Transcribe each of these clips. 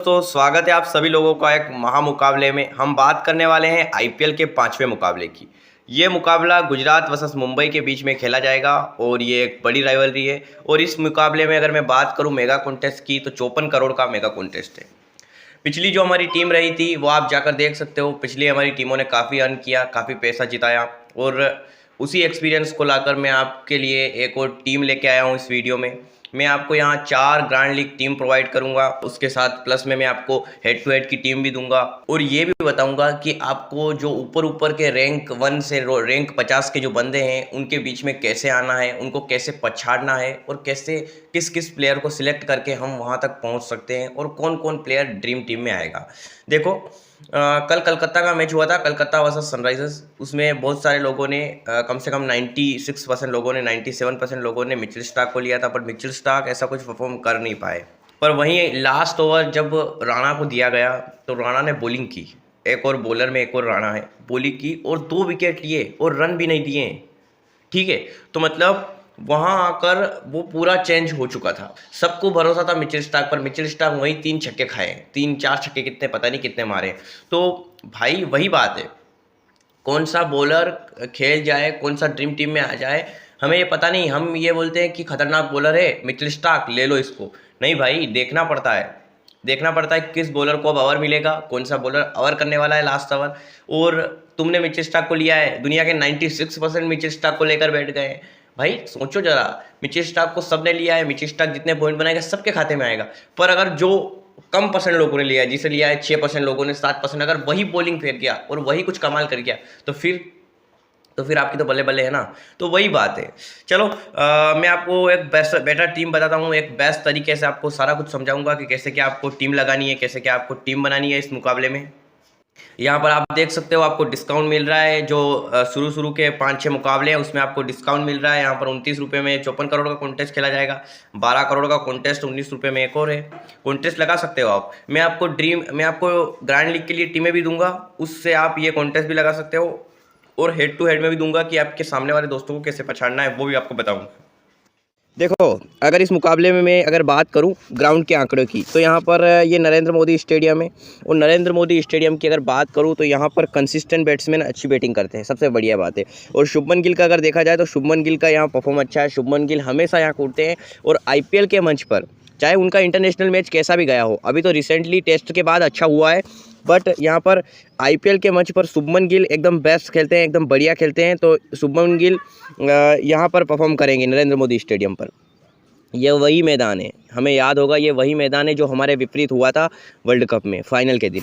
तो स्वागत है आप सभी लोगों का एक महामुकाबले में। हम बात करने वाले हैं आईपीएल के 5वें मुकाबले की। ये मुकाबला गुजरात वर्सेस मुंबई के बीच में खेला जाएगा और ये एक बड़ी राइवलरी है। और इस मुकाबले में अगर मैं बात करूं मेगा कॉन्टेस्ट की तो 54 करोड़ का मेगा कॉन्टेस्ट है। पिछली जो हमारी टीम रही थी वो आप जाकर देख सकते हो। पिछली हमारी टीमों ने काफ़ी अर्न किया, काफ़ी पैसा जिताया और उसी एक्सपीरियंस को लाकर मैं आपके लिए एक और टीम लेके आया हूँ इस वीडियो में। मैं आपको यहाँ 4 ग्रैंड लीग टीम प्रोवाइड करूँगा, उसके साथ प्लस में मैं आपको हेड टू हेड की टीम भी दूंगा और ये भी बताऊँगा कि आपको जो ऊपर के रैंक 1 से रैंक 50 के जो बंदे हैं उनके बीच में कैसे आना है, उनको कैसे पछाड़ना है और कैसे किस किस प्लेयर को सिलेक्ट करके हम वहाँ तक पहुँच सकते हैं और कौन कौन प्लेयर ड्रीम टीम में आएगा। देखो कल कलकत्ता का मैच हुआ था, कलकत्ता वर्सेस सनराइजर्स। उसमें बहुत सारे लोगों ने कम से कम 96% लोगों ने 97% लोगों ने मिचेल स्टार्क को लिया था, पर मिचेल स्टार्क ऐसा कुछ परफॉर्म कर नहीं पाए। पर वहीं लास्ट ओवर जब राणा को दिया गया तो राणा ने बॉलिंग की, एक और बॉलर में एक और राणा है, बॉलिंग की और 2 विकेट लिए और रन भी नहीं दिए। ठीक है, तो मतलब वहां आकर वो पूरा चेंज हो चुका था। सबको भरोसा था मिचेल स्टार्क पर, मिचेल स्टार्क वही 3 छक्के खाए, 3-4 छक्के कितने पता नहीं कितने मारे। तो भाई वही बात है, कौन सा बॉलर खेल जाए, कौन सा ड्रीम टीम में आ जाए हमें ये पता नहीं। हम ये बोलते हैं कि खतरनाक बॉलर है मिचेल स्टार्क, ले लो इसको। नहीं भाई, देखना पड़ता है, देखना पड़ता है किस बॉलर को अब ओवर मिलेगा, कौन सा बॉलर ओवर करने वाला है लास्ट ओवर। और तुमने मिचेल स्टार्क को लिया है, दुनिया के 96% मिचेल स्टार्क को लेकर बैठ गए हैं। भाई सोचो जरा, मिचेल स्टार्क को सबने लिया है, मिचेल स्टार्क जितने पॉइंट बनाएगा सबके खाते में आएगा। पर अगर जो कम परसेंट लोगों ने लिया है, जिसे लिया है 6% लोगों ने, 7%, अगर वही बॉलिंग फेंक गया और वही कुछ कमाल कर गया तो फिर आपकी तो बल्ले बल्ले है ना। तो वही बात है। चलो मैं आपको एक बेटर टीम बताता हूँ, एक बेस्ट तरीके से आपको सारा कुछ समझाऊंगा कि कैसे क्या आपको टीम लगानी है, कैसे क्या आपको टीम बनानी है इस मुकाबले में। यहाँ पर आप देख सकते हो आपको डिस्काउंट मिल रहा है। जो शुरू के 5-6 मुकाबले हैं उसमें आपको डिस्काउंट मिल रहा है। यहाँ पर 29 रुपये में 54 करोड़ का कॉन्टेस्ट खेला जाएगा, 12 करोड़ का कॉन्टेस्ट 19 रुपये में एक और है। कॉन्टेस्ट लगा सकते हो आप। मैं आपको ग्रैंड लीग के लिए टीमें भी दूंगा, उससे आप ये कॉन्टेस्ट भी लगा सकते हो और हेड टू हेड में भी दूंगा कि आपके सामने वाले दोस्तों को कैसे पछाड़ना है वो भी आपको बताऊंगा। देखो, अगर इस मुकाबले में मैं अगर बात करूं ग्राउंड के आंकड़ों की तो यहाँ पर ये नरेंद्र मोदी स्टेडियम है और नरेंद्र मोदी स्टेडियम की अगर बात करूं तो यहाँ पर कंसिस्टेंट बैट्समैन अच्छी बैटिंग करते हैं, सबसे बढ़िया बात है। और शुभमन गिल का अगर देखा जाए तो शुभमन गिल का यहाँ परफॉर्म अच्छा है। शुभमन गिल हमेशा यहाँ कूदते हैं और आईपीएल के मंच पर चाहे उनका इंटरनेशनल मैच कैसा भी गया हो, अभी तो रिसेंटली टेस्ट के बाद अच्छा हुआ है, बट यहाँ पर आईपीएल के मंच पर शुभमन गिल एकदम बेस्ट खेलते हैं, एकदम बढ़िया खेलते हैं। तो शुभमन गिल यहाँ पर परफॉर्म करेंगे नरेंद्र मोदी स्टेडियम पर। यह वही मैदान है, हमें याद होगा, ये वही मैदान है जो हमारे विपरीत हुआ था वर्ल्ड कप में फाइनल के दिन।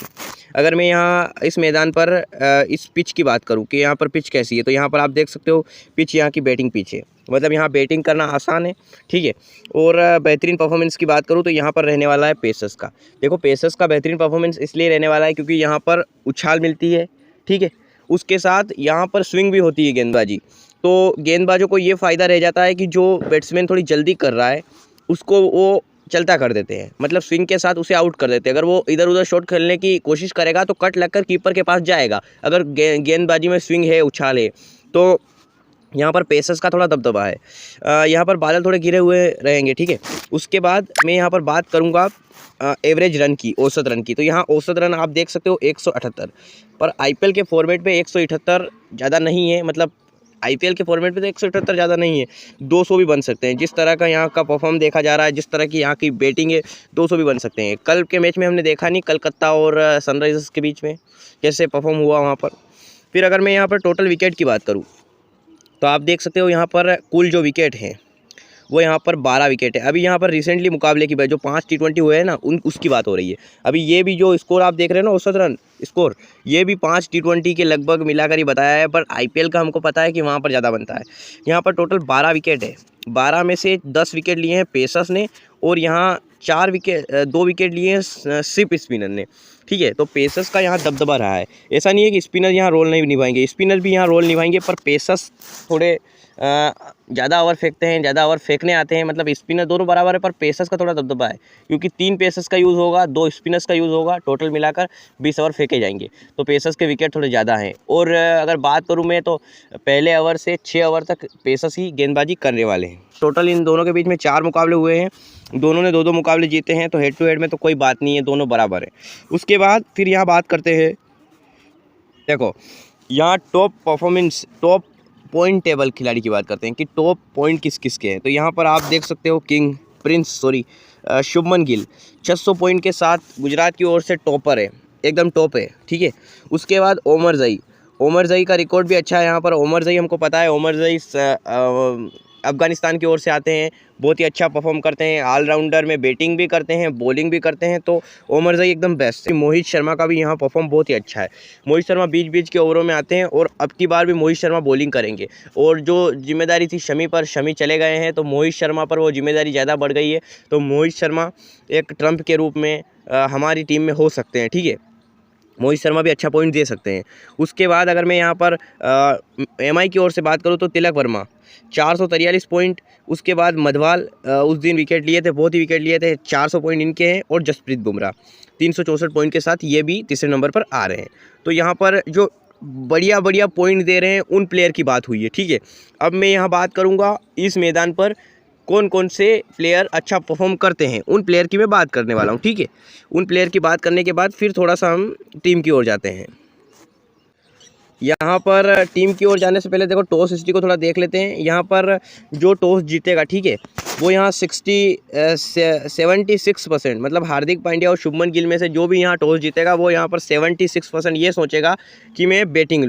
अगर मैं यहाँ इस मैदान पर इस पिच की बात करूँ कि यहाँ पर पिच कैसी है, तो यहाँ पर आप देख सकते हो पिच यहाँ की बैटिंग पिच है, मतलब यहाँ बैटिंग करना आसान है। ठीक है, और बेहतरीन परफॉर्मेंस की बात करूँ तो यहाँ पर रहने वाला है पेसर्स का। देखो, पेसर्स का बेहतरीन परफॉर्मेंस इसलिए रहने वाला है क्योंकि यहाँ पर उछाल मिलती है। ठीक है, उसके साथ यहाँ पर स्विंग भी होती है गेंदबाजी। तो गेंदबाजों को ये फ़ायदा रह जाता है कि जो बैट्समैन थोड़ी जल्दी कर रहा है उसको वो चलता कर देते हैं, मतलब स्विंग के साथ उसे आउट कर देते हैं। अगर वो इधर उधर शॉट खेलने की कोशिश करेगा तो कट लगकर कीपर के पास जाएगा। अगर गेंदबाजी में स्विंग है, उछाल है, तो यहाँ पर पेसर्स का थोड़ा दबदबा है। यहाँ पर बादल थोड़े गिरे हुए रहेंगे। ठीक है, उसके बाद मैं यहाँ पर बात करूँगा एवरेज रन की, औसत रन की। तो यहाँ औसत रन आप देख सकते हो 178, पर आईपीएल के फॉर्मेट पे 178 ज़्यादा नहीं है, मतलब आईपीएल के फॉर्मेट पे तो 178 ज़्यादा नहीं है, 200 भी बन सकते हैं। जिस तरह का यहाँ का परफॉर्म देखा जा रहा है, जिस तरह की यहाँ की बैटिंग है, 200 भी बन सकते हैं। कल के मैच में हमने देखा नहीं कलकत्ता और सनराइजर्स के बीच में कैसे परफॉर्म हुआ वहाँ पर। फिर अगर मैं यहाँ पर टोटल विकेट की बात करूँ तो आप देख सकते हो यहाँ पर कुल जो विकेट हैं वो यहाँ पर 12 विकेट है। अभी यहाँ पर रिसेंटली मुकाबले की जो 5 T20 हुए हैं ना, उसकी बात हो रही है। अभी ये भी जो स्कोर आप देख रहे हैं ना, औसत रन स्कोर, ये भी 5 T20 के लगभग मिलाकर ही बताया है, पर आईपीएल का हमको पता है कि वहाँ पर ज़्यादा बनता है। यहाँ पर टोटल 12 विकेट है, 12 में से 10 विकेट लिए हैं पेसर्स ने और यहाँ 2 विकेट लिए हैं सिर्फ स्पिनर ने। ठीक है, तो पेसर्स का यहाँ दबदबा रहा है। ऐसा नहीं है कि स्पिनर यहाँ रोल नहीं निभाएंगे, स्पिनर भी यहाँ रोल निभाएंगे, पर पेसर्स थोड़े ज़्यादा ओवर फेंकते हैं, ज़्यादा ओवर फेंकने आते हैं। मतलब स्पिनर दोनों बराबर है, पर पेसर्स का थोड़ा दबदबा है क्योंकि 3 पेसर्स का यूज़ होगा, 2 स्पिनर्स का यूज़ होगा, टोटल मिलाकर 20 ओवर फेंके जाएंगे। तो पेसर्स के विकेट थोड़े ज़्यादा हैं। और अगर बात करूँ मैं तो पहले ओवर से 6 ओवर तक पेसर्स ही गेंदबाजी करने वाले हैं। टोटल इन दोनों के बीच में 4 मुकाबले हुए हैं दोनों ने 2-2 मुकाबले जीते हैं, तो हेड टू हेड में तो कोई बात नहीं है, दोनों बराबर है। उसके बाद फिर यहाँ बात करते हैं, देखो यहाँ टॉप पॉइंट टेबल खिलाड़ी की बात करते हैं कि टॉप पॉइंट किस किस के हैं। तो यहाँ पर आप देख सकते हो शुभमन गिल 600 पॉइंट के साथ गुजरात की ओर से टॉपर है, एकदम टॉप है, ठीक है। उसके बाद ओमर जई का रिकॉर्ड भी अच्छा है यहाँ पर। ओमर जई हमको पता है, ओमर जई अफगानिस्तान की ओर से आते हैं, बहुत ही अच्छा परफॉर्म करते हैं, ऑलराउंडर में बैटिंग भी करते हैं, बॉलिंग भी करते हैं, तो ओमर जई एकदम बेस्ट है। मोहित शर्मा का भी यहाँ परफॉर्म बहुत ही अच्छा है। मोहित शर्मा बीच बीच के ओवरों में आते हैं और अब की बार भी मोहित शर्मा बॉलिंग करेंगे। और जो जिम्मेदारी थी शमी चले गए हैं, तो मोहित शर्मा पर वो जिम्मेदारी ज़्यादा बढ़ गई है। तो मोहित शर्मा एक ट्रम्प के रूप में हमारी टीम में हो सकते हैं, ठीक है। मोहित शर्मा भी अच्छा पॉइंट दे सकते हैं। उसके बाद अगर मैं यहाँ पर एमआई की ओर से बात करूँ तो तिलक वर्मा 443 पॉइंट। उसके बाद मधवाल उस दिन विकेट लिए थे, बहुत ही विकेट लिए थे, 400 पॉइंट इनके हैं। और जसप्रीत बुमराह 364 पॉइंट के साथ ये भी तीसरे नंबर पर आ रहे हैं। तो यहाँ पर जो बढ़िया पॉइंट दे रहे हैं उन प्लेयर की बात हुई है, ठीक है। अब मैं यहाँ बात करूँगा इस मैदान पर कौन कौन से प्लेयर अच्छा परफॉर्म करते हैं, उन प्लेयर की मैं बात करने वाला हूँ, ठीक है। उन प्लेयर की बात करने के बाद फिर थोड़ा सा हम टीम की ओर जाते हैं। यहाँ पर टीम की ओर जाने से पहले देखो टॉस हिस्ट्री को थोड़ा देख लेते हैं। यहाँ पर जो टॉस जीतेगा, ठीक है, वो यहाँ 76% मतलब हार्दिक पांड्या और शुभमन गिल में से जो भी यहाँ टॉस जीतेगा वो यहाँ पर 76% ये सोचेगा कि मैं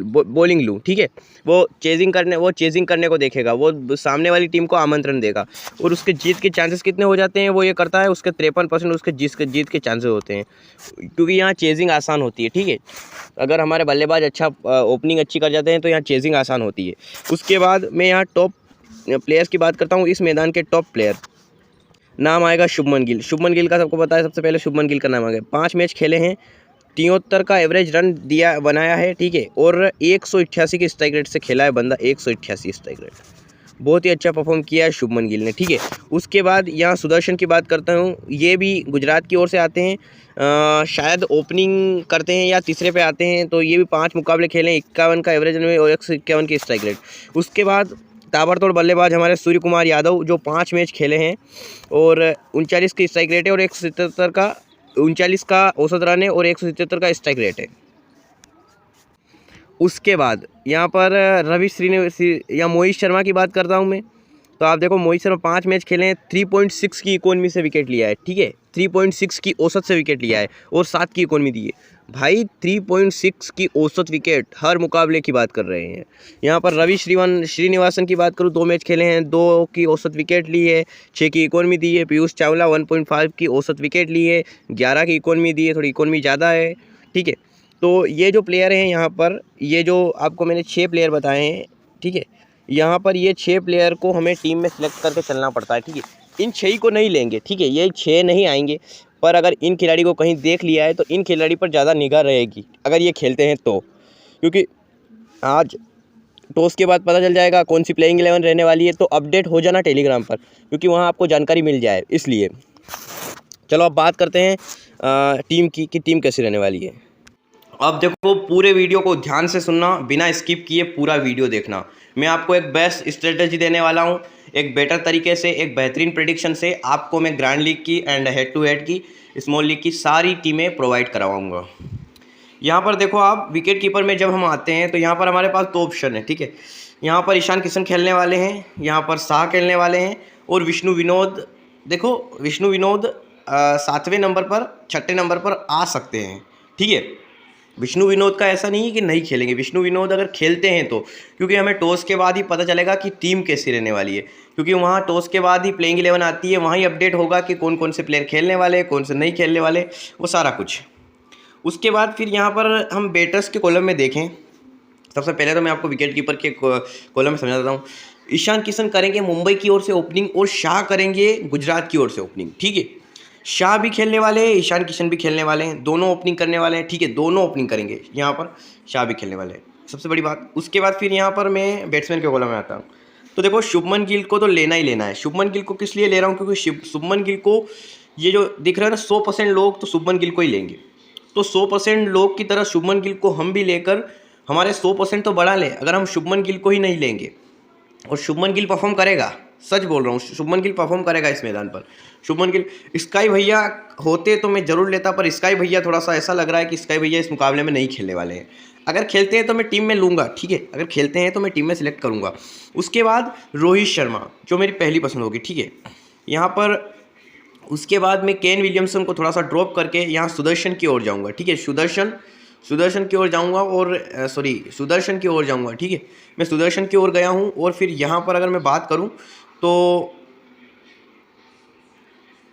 बॉलिंग लूँ, ठीक है। वो चेजिंग करने को देखेगा, वो सामने वाली टीम को आमंत्रण देगा। और उसके जीत के चांसेस कितने हो जाते हैं, वो ये करता है, उसके 53% उसके जीत के चांसेस होते हैं, क्योंकि यहाँ चेजिंग आसान होती है, ठीक है। अगर हमारे बल्लेबाज अच्छा ओपनिंग अच्छी कर जाते हैं तो यहाँ चेजिंग आसान होती है। उसके बाद मैं यहाँ टॉप प्लेयर्स की बात करता हूँ। इस मैदान के टॉप प्लेयर नाम आएगा शुभमन गिल का सबको पता है। सबसे पहले शुभमन गिल का नाम आ गया। 5 मैच खेले हैं, 73 का एवरेज रन बनाया है, ठीक है। और 188 की स्ट्राइक रेट से खेला है बंदा, 188 स्ट्राइक रेट, बहुत ही अच्छा परफॉर्म किया है शुभमन गिल ने, ठीक है। उसके बाद यहाँ सुदर्शन की बात करता हूँ, ये भी गुजरात की ओर से आते हैं, शायद ओपनिंग करते हैं या तीसरे पे आते हैं। तो ये भी 5 मुकाबले खेले, 51 का एवरेज में और 151 की स्ट्राइक रेट। उसके बाद ताबड़तोड़ बल्लेबाज हमारे सूर्य कुमार यादव, जो 5 मैच खेले हैं और 39 की स्ट्राइक रेट है और 39 का औसत रन है और 177 का स्ट्राइक रेट है। उसके बाद यहाँ पर या मोहित शर्मा की बात करता हूँ मैं। तो आप देखो मोहित शर्मा 5 मैच खेले हैं, 3.6 की इकोनॉमी से विकेट लिया है, ठीक है। 3.6 की औसत से विकेट लिया है और 7 की इकोनॉमी दी है भाई। 3.6 की औसत विकेट हर मुकाबले की बात कर रहे हैं। यहाँ पर रवि श्रीनिवासन की बात करूँ, 2 मैच खेले हैं, 2 की औसत विकेट ली है, 6 की इकोनॉमी दी है। पीयूष चावला 1.5 की औसत विकेट ली है, 11 की इकोनॉमी दी है, थोड़ी इकोनॉमी ज़्यादा है, ठीक है। तो ये जो प्लेयर हैं यहाँ पर, ये जो आपको मैंने 6 प्लेयर बताए हैं, ठीक है, यहाँ पर ये 6 प्लेयर को हमें टीम में सेलेक्ट करके चलना पड़ता है, ठीक है। इन 6 को नहीं लेंगे, ठीक है, ये 6 नहीं आएंगे, पर अगर इन खिलाड़ी को कहीं देख लिया है तो इन खिलाड़ी पर ज़्यादा निगाह रहेगी अगर ये खेलते हैं तो, क्योंकि आज टॉस के बाद पता चल जाएगा कौन सी प्लेइंग 11 रहने वाली है। तो अपडेट हो जाना टेलीग्राम पर, क्योंकि वहाँ आपको जानकारी मिल जाए, इसलिए। चलो अब बात करते हैं टीम की कि टीम कैसी रहने वाली है। अब देखो पूरे वीडियो को ध्यान से सुनना, बिना स्किप किए पूरा वीडियो देखना। मैं आपको एक बेस्ट स्ट्रेटजी देने वाला हूँ, एक बेटर तरीके से, एक बेहतरीन प्रेडिक्शन से आपको मैं ग्रैंड लीग की एंड हेड टू हेड की, स्मॉल लीग की सारी टीमें प्रोवाइड करवाऊँगा। यहाँ पर देखो आप विकेट कीपर में जब हम आते हैं तो यहाँ पर हमारे पास 2 ऑप्शन है, ठीक है। यहाँ पर ईशान किशन खेलने वाले हैं, यहाँ पर शाह खेलने वाले हैं और विष्णु विनोद। देखो विष्णु विनोद 7वें नंबर पर, 6ठे नंबर पर आ सकते हैं, ठीक है। विष्णु विनोद का ऐसा नहीं है कि नहीं खेलेंगे, विष्णु विनोद अगर खेलते हैं तो, क्योंकि हमें टॉस के बाद ही पता चलेगा कि टीम कैसी रहने वाली है, क्योंकि वहाँ टॉस के बाद ही प्लेइंग 11 आती है, वहाँ ही अपडेट होगा कि कौन कौन से प्लेयर खेलने वाले, कौन से नहीं खेलने वाले, वो सारा कुछ। उसके बाद फिर यहाँ पर हम बैटर्स के कॉलम में देखें। सबसे पहले तो मैं आपको विकेट कीपर के कॉलम में समझा देता हूँ। ईशान किशन करेंगे मुंबई की ओर से ओपनिंग और शाह करेंगे गुजरात की ओर से ओपनिंग, ठीक है। शाह भी खेलने वाले हैं, ईशान किशन भी खेलने वाले हैं, दोनों ओपनिंग करने वाले हैं, ठीक है, दोनों ओपनिंग करेंगे। यहाँ पर शाह भी खेलने वाले हैं, सबसे बड़ी बात। उसके बाद फिर यहाँ पर मैं बैट्समैन के कॉलम में आता हूँ। तो देखो शुभमन गिल को तो लेना ही लेना है। शुभमन गिल को किस लिए ले रहा हूँ, क्योंकि शुभमन गिल को ये जो दिख रहा है ना 100% लोग तो शुभमन गिल को ही लेंगे। तो 100% लोग की तरह शुभमन गिल को हम भी लेकर हमारे 100% तो बढ़ा लें। अगर हम शुभमन गिल को ही नहीं लेंगे और शुभमन गिल परफॉर्म करेगा सच बोल रहा हूँ, शुभमन गिल परफॉर्म करेगा इस मैदान पर। शुभमन गिल, स्काई भैया होते तो मैं ज़रूर लेता, पर स्काई भैया थोड़ा सा ऐसा लग रहा है कि स्काई भैया इस मुकाबले में नहीं खेलने वाले हैं। अगर खेलते हैं तो मैं टीम में लूँगा, ठीक है, अगर खेलते हैं तो मैं टीम में सिलेक्ट करूँगा। उसके बाद रोहित शर्मा जो मेरी पहली पसंद होगी, ठीक है। यहाँ पर उसके बाद मैं केन विलियमसन को थोड़ा सा ड्रॉप करके यहाँ सुदर्शन की ओर जाऊँगा, ठीक है। सुदर्शन की ओर जाऊँगा और सुदर्शन की ओर जाऊँगा, ठीक है। मैं सुदर्शन की ओर गया हूँ और फिर यहाँ पर अगर मैं बात करूँ तो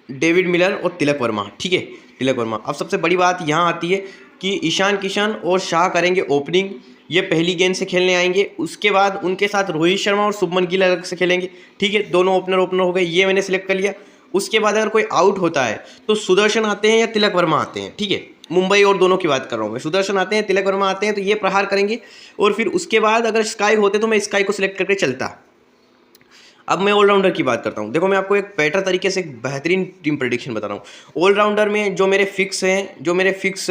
डेविड मिलर और तिलक वर्मा, ठीक है, तिलक वर्मा। अब सबसे बड़ी बात यहाँ आती है कि ईशान किशन और शाह करेंगे ओपनिंग, ये पहली गेंद से खेलने आएंगे। उसके बाद उनके साथ रोहित शर्मा और शुभमन गिल अलग से खेलेंगे, ठीक है। दोनों ओपनर हो गए, ये मैंने सिलेक्ट कर लिया। उसके बाद अगर कोई आउट होता है तो सुदर्शन आते हैं या तिलक वर्मा आते हैं, ठीक है। मुंबई और दोनों की बात कर रहा हूँ मैं, सुदर्शन आते हैं, तिलक वर्मा आते हैं, तो ये प्रहार करेंगे। और फिर उसके बाद अगर स्काई होते तो मैं स्काई को सिलेक्ट करके चलता। अब मैं ऑलराउंडर की बात करता हूँ। देखो मैं आपको एक बेटर तरीके से एक बेहतरीन टीम प्रेडिक्शन बता रहा हूँ। ऑलराउंडर में जो मेरे फिक्स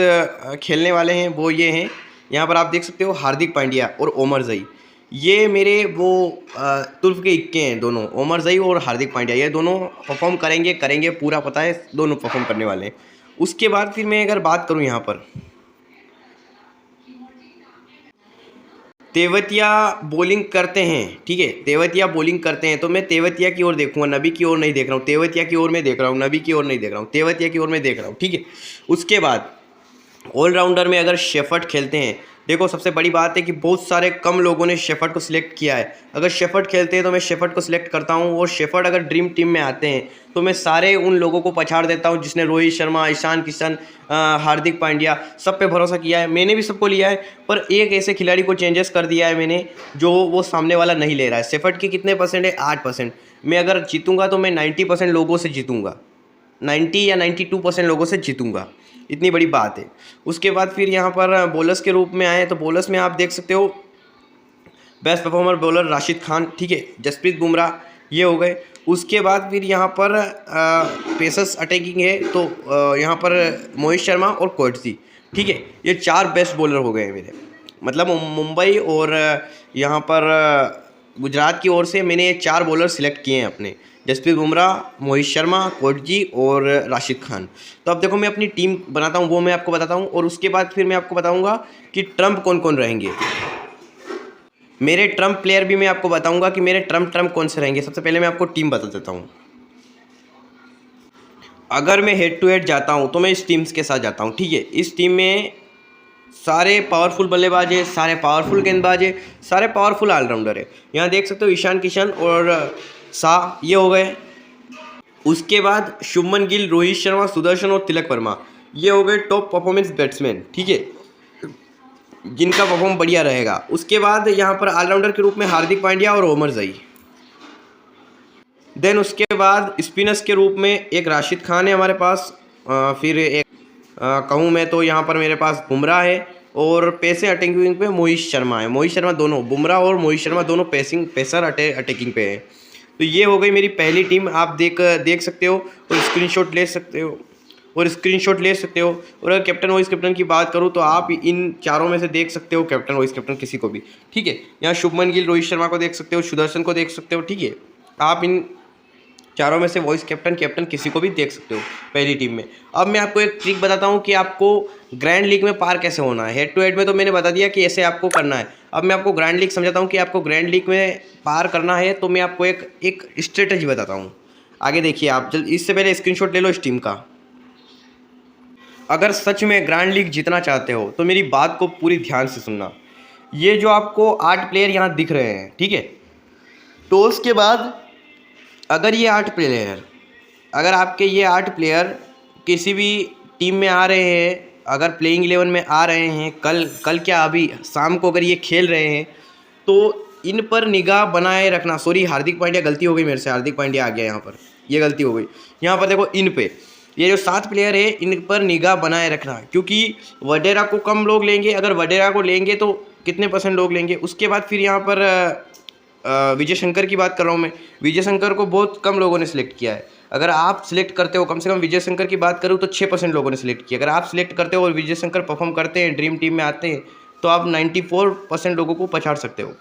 खेलने वाले हैं वो ये हैं। यहाँ पर आप देख सकते हो हार्दिक पांड्या और ओमर जई, ये मेरे वो तुर्फ के इक्के हैं दोनों, ओमर जई और हार्दिक पांड्या, ये दोनों परफॉर्म करेंगे पूरा पता है, दोनों परफॉर्म करने वाले हैं। उसके बाद फिर मैं अगर बात करूँ यहाँ पर तेवतिया बॉलिंग करते हैं, ठीक है, तेवतिया बॉलिंग करते हैं तो मैं तेवतिया की ओर देखूंगा, नबी की ओर नहीं देख रहा हूँ। तेवतिया की ओर मैं देख रहा हूँ, नबी की ओर नहीं देख रहा हूँ, तेवतिया की ओर मैं देख रहा हूँ, ठीक है। उसके बाद ऑलराउंडर में अगर शेफर्ड खेलते हैं, देखो सबसे बड़ी बात है कि बहुत सारे कम लोगों ने शेफर्ड को सिलेक्ट किया है। अगर शेफर्ड खेलते हैं तो मैं शेफर्ड को सिलेक्ट करता हूं, और शेफर्ड अगर ड्रीम टीम में आते हैं तो मैं सारे उन लोगों को पछाड़ देता हूं जिसने रोहित शर्मा, ईशान किशन, हार्दिक पांड्या सब पे भरोसा किया है। मैंने भी सबको लिया है, पर एक ऐसे खिलाड़ी को चेंजेस कर दिया है मैंने जो वो सामने वाला नहीं ले रहा है। शेफर्ड के कितने परसेंट है? 8%। मैं अगर जीतूंगा तो मैं 90% लोगों से जीतूंगा, 90 या 92% लोगों से जीतूंगा, इतनी बड़ी बात है। उसके बाद फिर यहाँ पर बॉलर्स के रूप में आए तो बॉलर्स में आप देख सकते हो best performer bowler Rashid Khan, ठीक है, जसप्रीत बुमराह, ये हो गए। उसके बाद फिर यहाँ पर पेसर्स अटैकिंग है तो यहाँ पर मोहित शर्मा और कोटसी, ठीक है, ये 4 बेस्ट बॉलर हो गए मेरे। मतलब मुंबई और यहाँ पर गुजरात की ओर से मैंने 4 बॉलर सिलेक्ट किए हैं अपने, जसप्रीत बुमराह, मोहित शर्मा, कोटजी और राशिद खान। तो अब देखो मैं अपनी टीम बनाता हूँ, वो मैं आपको बताता हूँ, और उसके बाद फिर मैं आपको बताऊँगा कि ट्रम्प कौन कौन रहेंगे। मेरे ट्रम्प प्लेयर भी मैं आपको बताऊँगा कि मेरे ट्रम्प कौन से रहेंगे। सबसे पहले मैं आपको टीम बता देता हूँ। अगर मैं हेड टू हेड जाता हूँ तो मैं इस टीम्स के साथ जाता हूँ, ठीक है। इस टीम में सारे पावरफुल बल्लेबाज है, सारे पावरफुल गेंदबाज है, सारे पावरफुल ऑलराउंडर है। यहाँ देख सकते हो ईशान किशन और शाह, ये हो गए। उसके बाद शुभमन गिल, रोहित शर्मा, सुदर्शन और तिलक वर्मा, ये हो गए टॉप परफॉर्मेंस बैट्समैन, ठीक है, जिनका परफॉर्म बढ़िया रहेगा। उसके बाद यहाँ पर ऑलराउंडर के रूप में हार्दिक पांड्या और ओमर जई। देन उसके बाद स्पिनर्स के रूप में एक राशिद खान है हमारे पास, फिर एक कहूँ मैं तो यहाँ पर मेरे पास बुमराह है, और पेसर अटैकिंग पे मोहित शर्मा है। मोहित शर्मा दोनों, बुमराह और मोहित शर्मा दोनों पेसर अटैकिंग पे है। तो ये हो गई मेरी पहली टीम, आप देख सकते हो और स्क्रीनशॉट ले सकते हो और अगर कैप्टन वाइस कैप्टन की बात करूँ तो आप इन चारों में से देख सकते हो कैप्टन वाइस कैप्टन किसी को भी, ठीक है। यहाँ शुभमन गिल, रोहित शर्मा को देख सकते हो, सुदर्शन को देख सकते हो, ठीक है। आप इन चारों में से वॉइस कैप्टन किसी को भी देख सकते हो पहली टीम में। अब मैं आपको एक ट्रिक बताता हूँ कि आपको ग्रैंड लीग में पार कैसे होना है। हेड टू हेड में तो मैंने बता दिया कि ऐसे आपको करना है। अब मैं आपको ग्रैंड लीग समझाता हूँ कि आपको ग्रैंड लीग में पार करना है, तो मैं आपको एक स्ट्रेटजी बताता हूँ। आगे देखिए आप, जल्द इससे पहले स्क्रीनशॉट ले लो इस टीम का। अगर सच में ग्रैंड लीग जीतना चाहते हो तो मेरी बात को पूरी ध्यान से सुनना। ये जो आपको 8 प्लेयर यहाँ दिख रहे हैं, ठीक है, टॉस के बाद अगर ये 8 प्लेयर, अगर आपके ये 8 प्लेयर किसी भी टीम में आ रहे हैं, अगर प्लेइंग 11 में आ रहे हैं, कल क्या अभी शाम को अगर ये खेल रहे हैं, तो इन पर निगाह बनाए रखना। सॉरी हार्दिक पांड्या, गलती हो गई मेरे से, हार्दिक पांड्या आ गया यहाँ पर, ये गलती हो गई। यहाँ पर देखो इन पे ये जो 7 प्लेयर है इन पर निगाह बनाए रखना, क्योंकि वडेरा को कम लोग लेंगे। अगर वडेरा को लेंगे तो कितने % लोग लेंगे। उसके बाद फिर यहाँ पर विजय शंकर की बात कर रहा हूँ मैं। विजय शंकर को बहुत कम लोगों ने सिलेक्ट किया है। अगर आप सिलेक्ट करते हो, कम से कम विजय शंकर की बात करूँ तो 6% लोगों ने सिलेक्ट किया। अगर आप सिलेक्ट करते हो और विजय शंकर परफॉर्म करते हैं, ड्रीम टीम में आते हैं, तो आप 94% लोगों को पछाड़ सकते हो।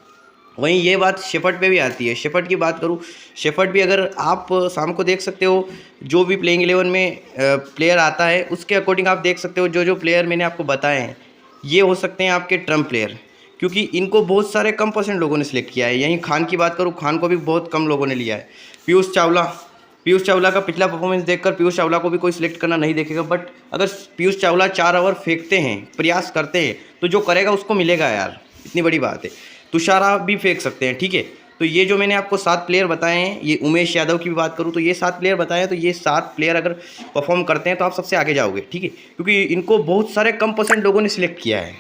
वहीं ये बात शेफर्ड पे भी आती है। शेफर्ड की बात करूँ, शेफर्ड भी अगर आप शाम को देख सकते हो, जो भी प्लेइंग 11 में प्लेयर आता है उसके अकॉर्डिंग आप देख सकते हो, जो प्लेयर मैंने आपको बताए हैं ये हो सकते हैं आपके ट्रम्प प्लेयर, क्योंकि इनको बहुत सारे कम परसेंट लोगों ने सिलेक्ट किया है। यहीं खान की बात करूँ, खान को भी बहुत कम लोगों ने लिया है। पीयूष चावला का पिछला परफॉर्मेंस देखकर पीयूष चावला को भी कोई सिलेक्ट करना नहीं देखेगा, बट अगर पीयूष चावला 4 ओवर फेंकते हैं, प्रयास करते हैं, तो जो करेगा उसको मिलेगा यार, इतनी बड़ी बात है। तुषारा भी फेंक सकते हैं, ठीक है। तो ये जो मैंने आपको 7 प्लेयर बताए हैं, ये उमेश यादव की भी बात करूँ तो ये 7 प्लेयर बताए हैं, तो ये 7 प्लेयर अगर परफॉर्म करते हैं तो आप सबसे आगे जाओगे, ठीक है, क्योंकि इनको बहुत सारे कम परसेंट लोगों ने सिलेक्ट किया है।